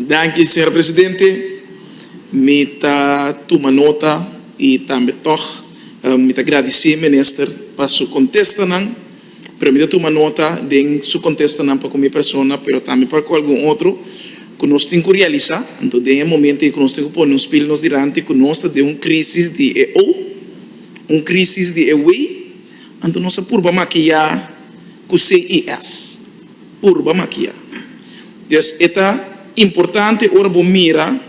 Danke, senhor presidente. Me tá toma nota e também toch me tá agradecer, ministro, para sua contesta não. Pero me tá toma nota de sua contesta não para com minha pessoa, pero também para com algum outro que nós temos que realizar. Então, tem um momento que nós temos que pôr nos pilhos diante que nós temos uma crise de uma crise de EUI. Então, nós purba maquiar com CIS. Purba maquiar. Então, é importante ora bom mira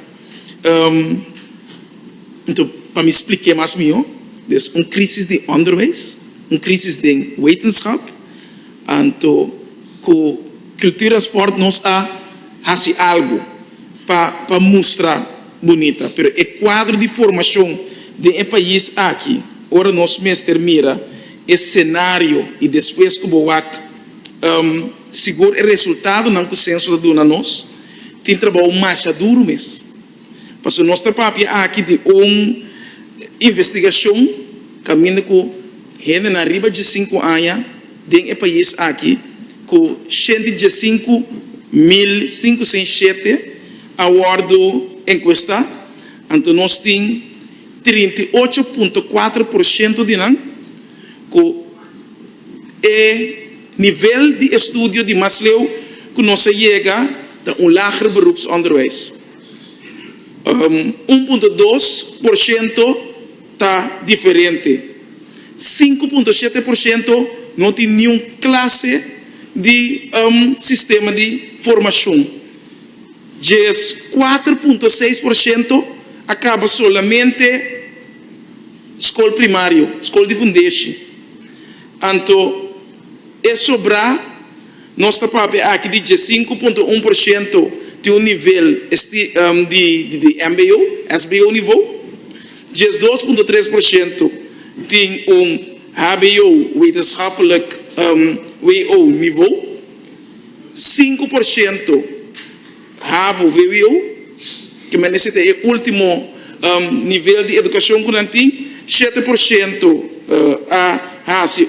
então para me explicar mais melhor des crise de onderwijs crise de wetenschap então com cultura sport nós hace algo para mostrar bonita pero o quadro de formação de país aqui ora nós mestre mira esse cenário e depois que boak seguro o resultado não consenso do nós tem trabalho mais duro mesmo. Porque nós trabalhamos aqui de uma investigação caminho com gente na riba de 5 anos dentro do país aqui com 105.507 awardo encuesta. Então nós temos 38,4% de nós com o nível de estudo de Maslow que nós chega lager beroepsonderwijs. 1,2% está diferente. 5,7% não tem nenhuma classe de sistema de formação. 4,6% acaba solamente escola primária, escola de fundação. Então, é sobrar nós estamos aqui de 5,1% de um nível de MBO, SBO nível, 2,3% tem HBO, wetenschappelijk WO nível, 5% HAVO, VWO, que é o último nível de educação que nós temos, 7% hace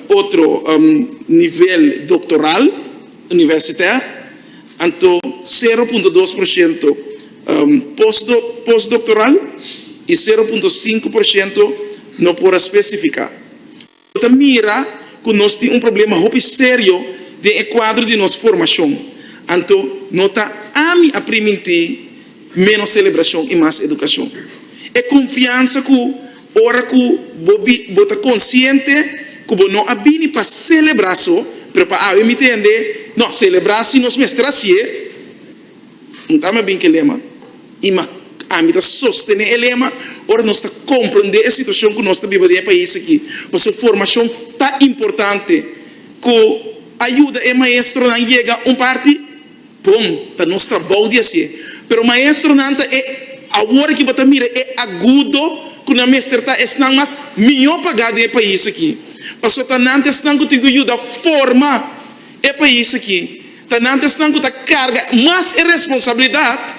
outro nível doctoral, universitário, então 0,2% pós-doctoral e 0,5% não por especificar. Então, mira que nós temos problema muito sério de quadro de nossa formação. Então, nota a permitir menos celebração e mais educação. É confiança que, ora que você consciente que não abine para celebrar isso, mas para entender, não, celebrar se nós mestramos, não está bem que lema, e a mim sostener o lema, ora nós está compreender a situação que nós está vivendo no país aqui, porque a formação está importante, que ajuda o maestro a chegar a parte, bom, para nós trabalhar de assim, mas o maestro não é, a hora que você mira, é agudo, que o maestro está mais melhor pagado no país aqui. Pastor, tanantes não que te ajuda a formar o país aqui. Tanantes não que te carga mais responsabilidade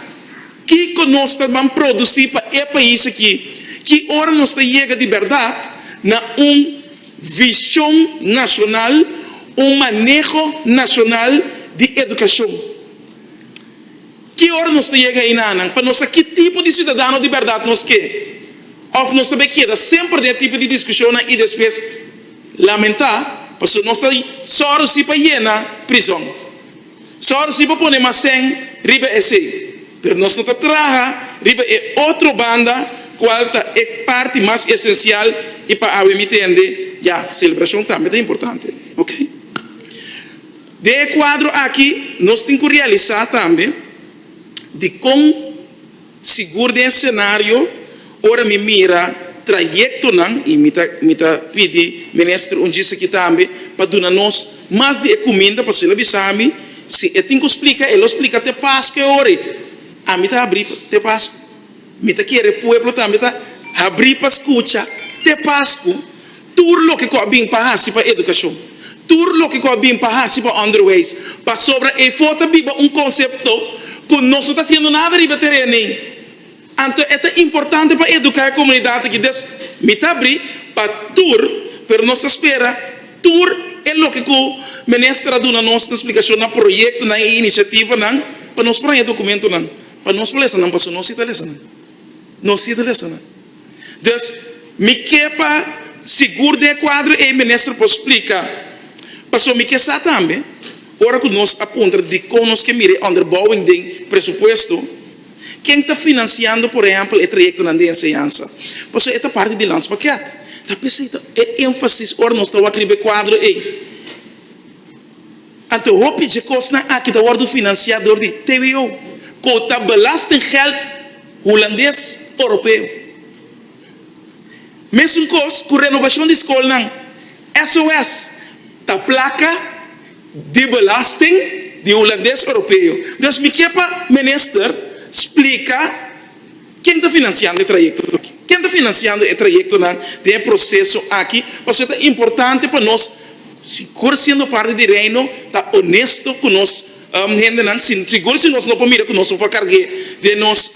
que nós vamos produzir para o país aqui. Que hora nós chega de verdade na visão nacional, manejo nacional de educação. Que hora nós chega aí para nós que tipo de cidadão de verdade nós quer? Ou nós também quer sempre de tipo de discussão e depois lamentar, porque nós só se para llena prisão, só se para poner mais sem riba esse, mas nós não traga riba é outra banda qual é parte mais essencial e para a entender já celebração também é importante, ok? De quadro aqui nós temos que realizar também de como seguro de cenário ora me mira trajecto não e me pedi ministro um dia aqui também para dar nós mais de comida para se labisami se eu tenho que explicar ele explica até Páscoa ore a mim tá abrir até Páscoa me tá querer pueblo também tá abrir para escutar até Páscoa tudo que coabim para para educação tudo que coabim para para underways para sobre e foto biba conceito que não está sendo nada riba terreno. Então, é importante para educar a comunidade que Deus me abre para tur, mas nós espera tur é o que o ministro da nossa explicação no projeto, na iniciativa, para nós para documento não, para nós para lesson não, para nós cita lesson não cita lesson não. Então, me quepa seguro de quadro e ministro para explicar, para me que sa também, ora que nós aponta de conos que mire underbouwing de presupuesto, quem está financiando, por exemplo, o trajecto de enseñanza, porque esta parte de landspaquete, está pensando, é ênfase, ora nós estamos a escrever quadro e Ante hoop je kosten aqui da worden financiado door de TWO. Kota belastinggeld Hollandees Europeu. Mesmo coisa com renovação de escola não. SOS da placa de belasting de Hollandees Europeu. Dus me quepa minister explica quem está financiando o trajeto aqui. Quem está financiando o trajeto de processo aqui, porque é importante para nós, seguro sendo parte do reino, está honesto com nós, seguro se nós não podemos mirar com nós para carregar de nosso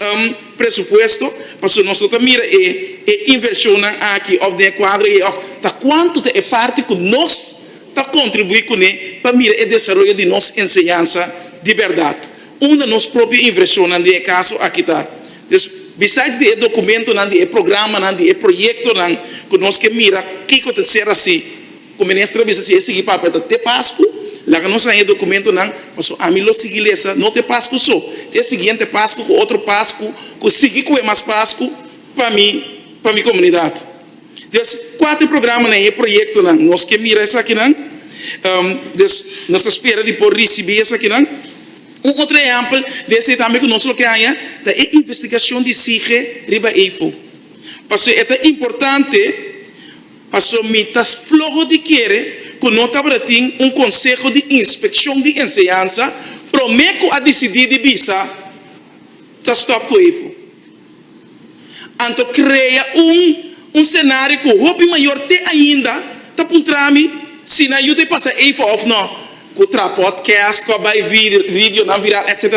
presupuesto, porque nós não mira e inversão aqui, of de quadro e of, tá quanto é parte que nós está contribuindo com ele para mirar o desenvolvimento de nossa enseñança de verdade. Uma nossa própria inversão de caso aqui está. Besides de documento, de programa, de projeto, que nós que mira, que pode ser assim, como ministro bisa se seguir para te Páscoa, lá que nós aí documento mas a mim lo seguir essa, não te Páscoa só, te seguinte Páscoa com outro Páscoa, com seguir com mais Páscoa para minha comunidade. Então, 4 programas e projeto nós que mira essa aqui nós espera de por receber essa aqui outro exemplo desse também que nós lo que há é investigação de SIGE riba EIFO. Porque é importante, porque me tas flojo de querer que nós trabalhamos conselho de inspeção de enseñanza, prometo a decidir de visa, tá stop com EIFO. Então cria cenário que o hobby maior tem ainda, tá puntrami, se não ajuda a passar EIFO off não. Contra podcast, com vídeo, não viral, etc.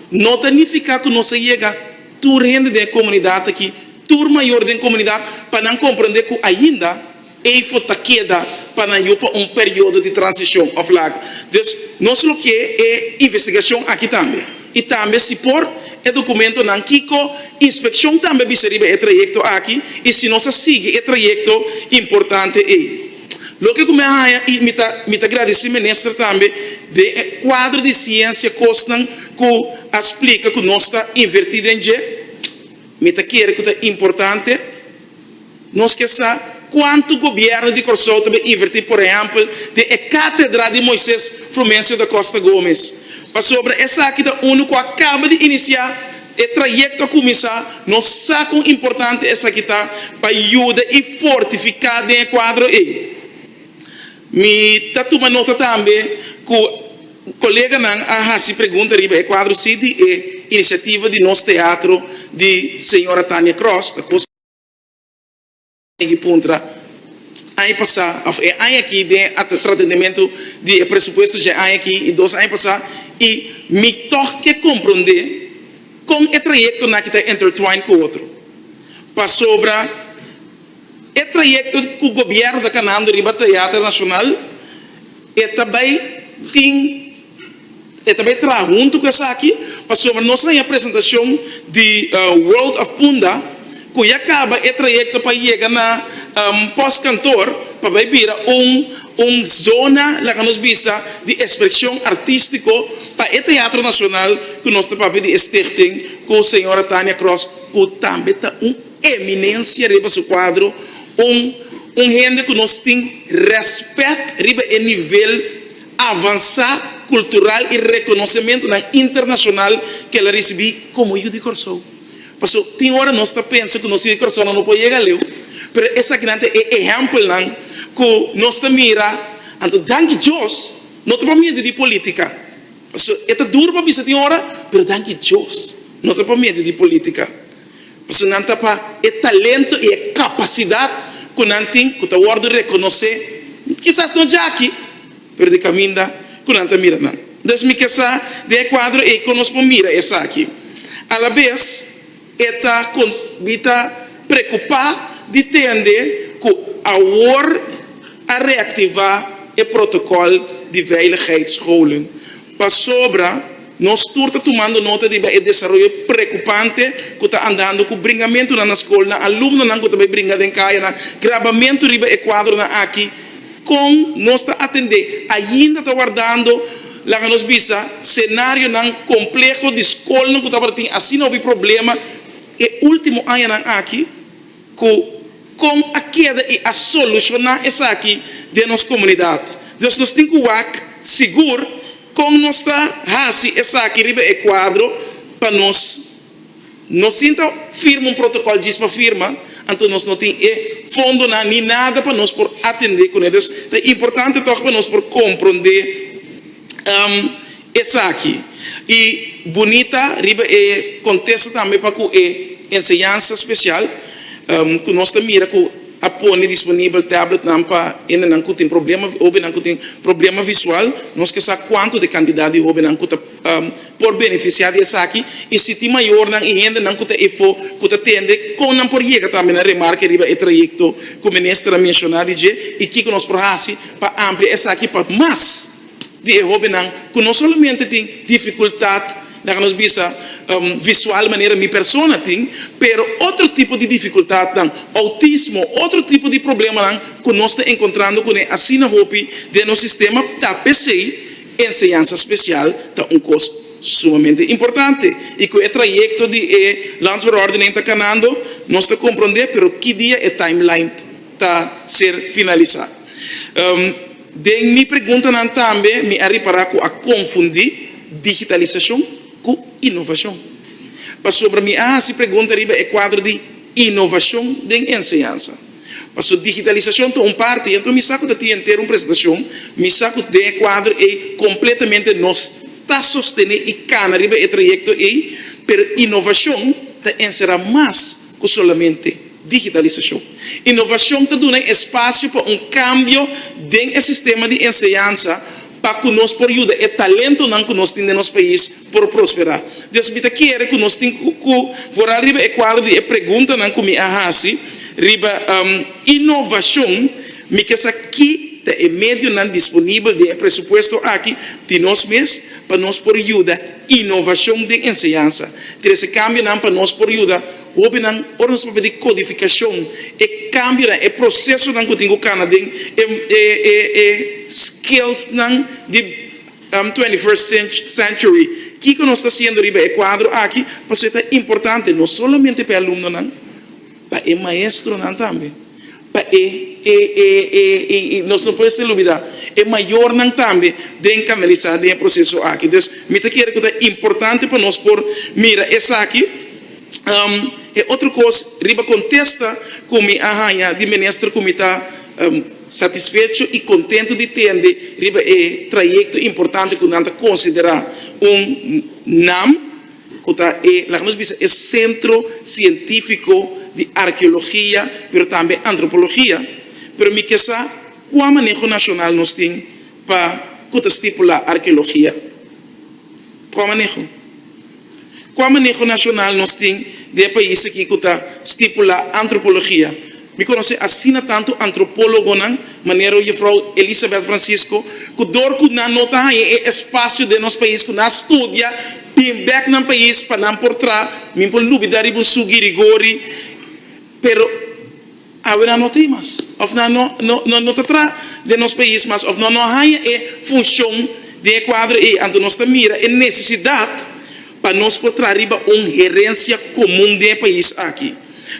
Não significa que nós chega tur rende da comunidade aqui, tur maior da comunidade, para não compreender que ainda EIFO está queda para não período de transição of lag. Então, nós o que é investigação aqui também. E também se por é documento não Kiko, inspeção também bisa riba é trajeto aqui, e se nós sigue é trajeto importante é. Lo que como é me agradece ministro também de quadro de ciência costam que explica que nós está invertido em je me quer que é importante nós que sabe quanto o governo de Corsol também invertir por exemplo de cátedra de Moisés Frumencio da Costa Gomes para sobre essa aqui da ONU que acaba de iniciar o trajeto a começar nós sacam importante essa aqui tá para ajudar e fortificar o quadro aí. Me tá tomando nota também que o colega se pergunta riba é quadro se de iniciativa de nosso teatro de senhora Tânia Cross da coisa que puntra aí passar aí aqui de tratamento de pressuposto de aí aqui e 2 anos passar e me toque compreender com o trajeto na que está intertwined com o outro para sobra o trajeto que o governo da Canadá do Riba Teatro Nacional também traz junto com essa aqui, para nós na apresentação de World of Punda, que acaba o trajeto para chegar na pós-cantor, para vir zona lá que nós visa de expressão artística para o Teatro Nacional que nós estamos de starting com a senhora Tânia Cross, que também está eminência riba seu quadro, gente que nós temos respeito riba em nível avançado cultural e reconhecimento internacional que ela recebe como eu de Corsol. Porque tem hora nós está pensando que nós de Corsol não pode chegar ali, mas essa grande é exemplo que nós está mira, então danke Deus, não tem medo de política. Porque é duro para pensar tem hora, mas danke Deus, não tem medo de política. Porque não tem é talento e é capacidade que não tem, que está guardado reconhecer, quizás não já aqui, mas de caminho que não está mirando. Então, me quer de quadro e que nós mira essa aqui. A la vez, está preocupado de entender que a hora a reativar o protocolo de veiligheidsscholen para sobra nós estamos tomando nota de o desenvolvimento preocupante que está andando com o bringamento na escola, aluno não que também brinca em casa, na gravamento de o quadro na aqui, com nós está atender, ainda está guardando lá que nos visa cenário não complexo de escola não que está partindo, assim não houve problema, e último ano não aqui, com a queda e a solucionar essa aqui de nossa comunidade. Deus nos tem que seguro com nossa raça, essa aqui é quadro para nós. Nós sinta firma protocolo diz para firma, então nós não tem fundo nem nada para nós por atender com eles. É importante para nós por compreender essa aqui. E bonita riba contexto também para que ensinança especial que nós mira que a pôr disponível tablet não para ainda não tem problema ou não tem problema visual nós que sabe quanto de quantidade de hobby não por beneficiar dessa aqui e se tem maior não e ainda não tem efo que atende com não por chega também na remarca riba e trajeto que o ministro mencionado e que nós prohasi para ampliar essa aqui para mais de hobby não que não somente tem dificuldade na que nós visa visual maneira minha persona tem, pero outro tipo de dificuldade, autismo, outro tipo de problema que nós estamos encontrando com assim na hopi de nosso sistema da PCI, ensinança especial, tá coisa sumamente importante e que o trajeto de lançar-ordem está canando, nós estamos compreender, pero que dia é timeline está ser finalizado. De minha pergunta também me arribará com a confundir digitalização com inovação. Para sobre mim, se pergunta é quadro de inovação de ensinança. Para a digitalização é uma parte, então me saco de ter uma apresentação, me saco de quadro é completamente nós está sostener e cana riba e trajeto e per inovação está será mais que somente digitalização. Inovação está dando espaço para cambio dentro do sistema de ensinança para que nós por ajuda é talento não que nós temos no nosso país por prosperar. Deus me quer que nós temos que for arriba é quadro de pergunta não que me ahasi riba inovação me que essa aqui é meio não disponível de presupuesto aqui de nós mesmos para nós por ajuda inovação de ensinança. Ter esse cambio não para nós por ajuda houve não nós para pedir codificação e cambio é processo não que tenho Canadá skills não de 21st century que nós está sendo riba é quadro aqui mas é importante não somente para aluno não para o maestro não também para nós não podemos olvidar é maior não também de canalizar de processo aqui então me quero que é importante para nós por mira essa aqui é outra coisa riba contesta como de ministro como está satisfeito e contente de ter riba é trajeto importante que nós considerar NAM que é Centro Científico de Arqueologia, pero também Antropologia, pero me quesa qual manejo nacional nós tem para estipular arqueologia? Qual manejo nacional nós tem de país aqui que estipular antropologia? Me conhece assim tanto antropólogo não, maneira o Frau Elizabeth Francisco, que dor que não nota é espaço de nosso país que não estudia, bem back no país para não por trás, me por lubidar e busugir rigori, pero agora não tem mais, of não trás de nosso país, mas of não há função de quadro e então nós mira é necessidade para nós por trás uma gerência comum de país aqui,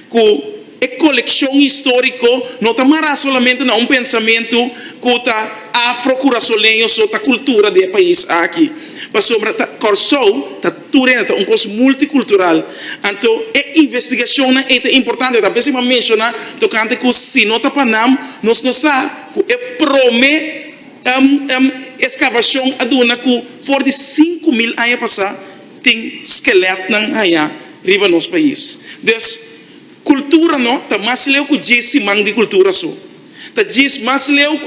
que é coleção histórica, não está somente um pensamento que está afro-curaçolenho, só a cultura do país aqui. Mas sobre a Corsou, está tudo uma coisa multicultural. Então, a investigação é importante, talvez se mencionar, tocante que se não está Panam, nós não sabemos que é promete escavação aduna que for de 5.000 anos passados, tem esqueleto na riba do nosso país. Então, cultura não, tá mais leu que diz mang de cultura só. Tá diz mais leu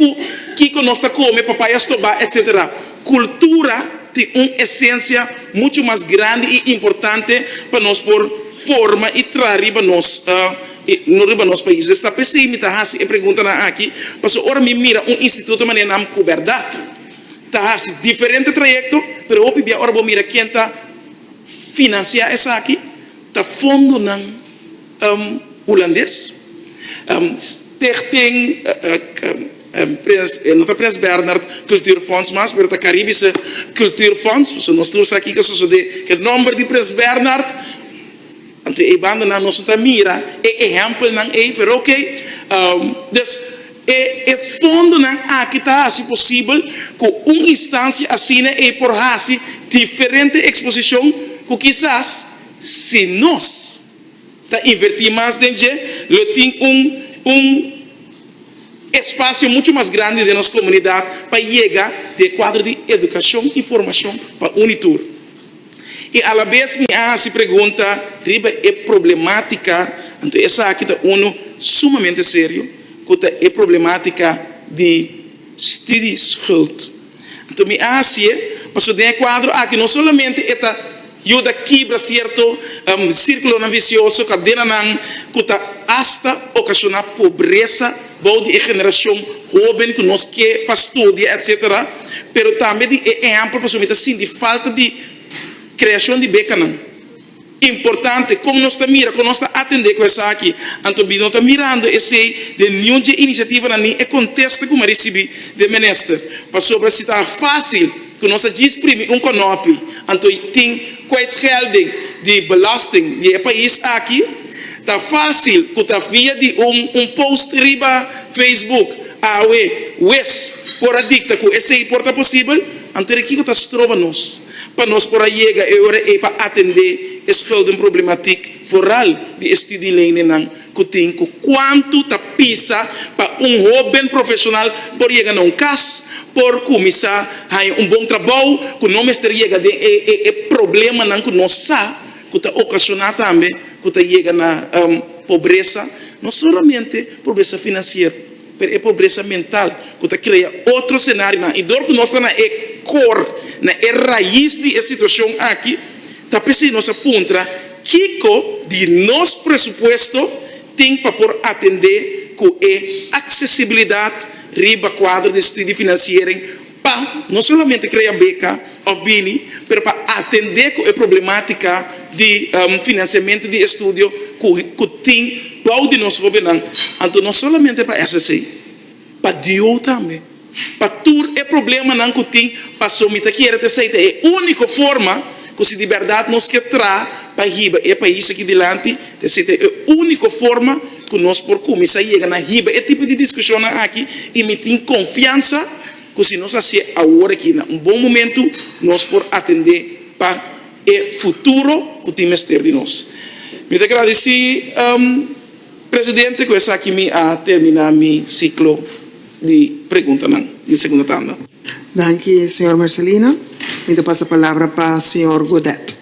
que nós tá come papai estoba, etc. Cultura tem uma essência muito mais grande e importante para nós por forma e trazer nós no riba nosso país. Esta pessoa me tá assim e pergunta aqui, mas ora me mira instituto maneira nome verdade. Tá assim, diferente trayecto, pero hopi bia ora bo mira quem tá financiar essa aqui, tá fundo ng holandês. Tem não está Prins Bernhard Cultuurfonds, mas está Caribische Cultuurfonds. So nós temos aqui que o nome de Prins Bernhard, então a banda não nos está mira, é exemplo não é, pero ok. Dus é fundo não aqui está assim possível com uma instância assim é por assim diferente exposição que quizás se nós tá invertir mais dentro, ele tem espaço muito mais grande de nossa comunidade para chegar de quadro de educação e formação para Unitur. E a la vez me se pergunta, riba é problemática, então essa aqui é sumamente sério, que é problemática de studieschuld. Então me mas o de quadro aqui não somente ajuda quebra certo círculo vicioso cadena nang kuta hasta ocasionar pobreza de geração jovem que nós que para estudar etc. Pero também é amplo para somita sim de falta de criação de beca não importante como nós está mira como nós está atender com essa aqui então nós está mirando esse de nenhuma iniciativa na é contexto como recebi de ministro para sobre se está fácil que nós desprime conopi então tem quais real de belasting de país aqui tá fácil que tá via de post riba Facebook wes por a dicta que esse porta possível então aqui que tá trova nós para nós por aí é para atender escolha problemática foral de estudo lane nan que tem quanto tá pisa para jovem profissional por chegar num caso por começar a bom trabalho que não me chega de problema não que nós sa que tá ocasionar também que tá chega na pobreza não somente pobreza financeira mas é pobreza mental que tá cria outro cenário na e dor que nós está na core na raiz de situação aqui tá pensando nossa ponta Kiko de nosso pressuposto tem para por atender com acessibilidade riba quadro de estudo financeiro para não somente criar beca of bini, mas para atender com a problemática de financiamento de estudo que tem para de nosso governo, então não somente para SSI, para Dio também, para tudo é problema não que tem para somita que era aceita é a única forma que se de verdade nós quer trazer para riba é país aqui delante, aceita é a única forma que nós por começar a chegar na riba é tipo de discussão aqui e me tem confiança que se nós assim agora aqui um bom momento nós por atender para o futuro que temos ter de nós. Me agradeci presidente que essa aqui me a terminar meu ciclo de perguntas na segunda tanda. Danke, senhor Marcelino. Me passa a palavra para o senhor Godet.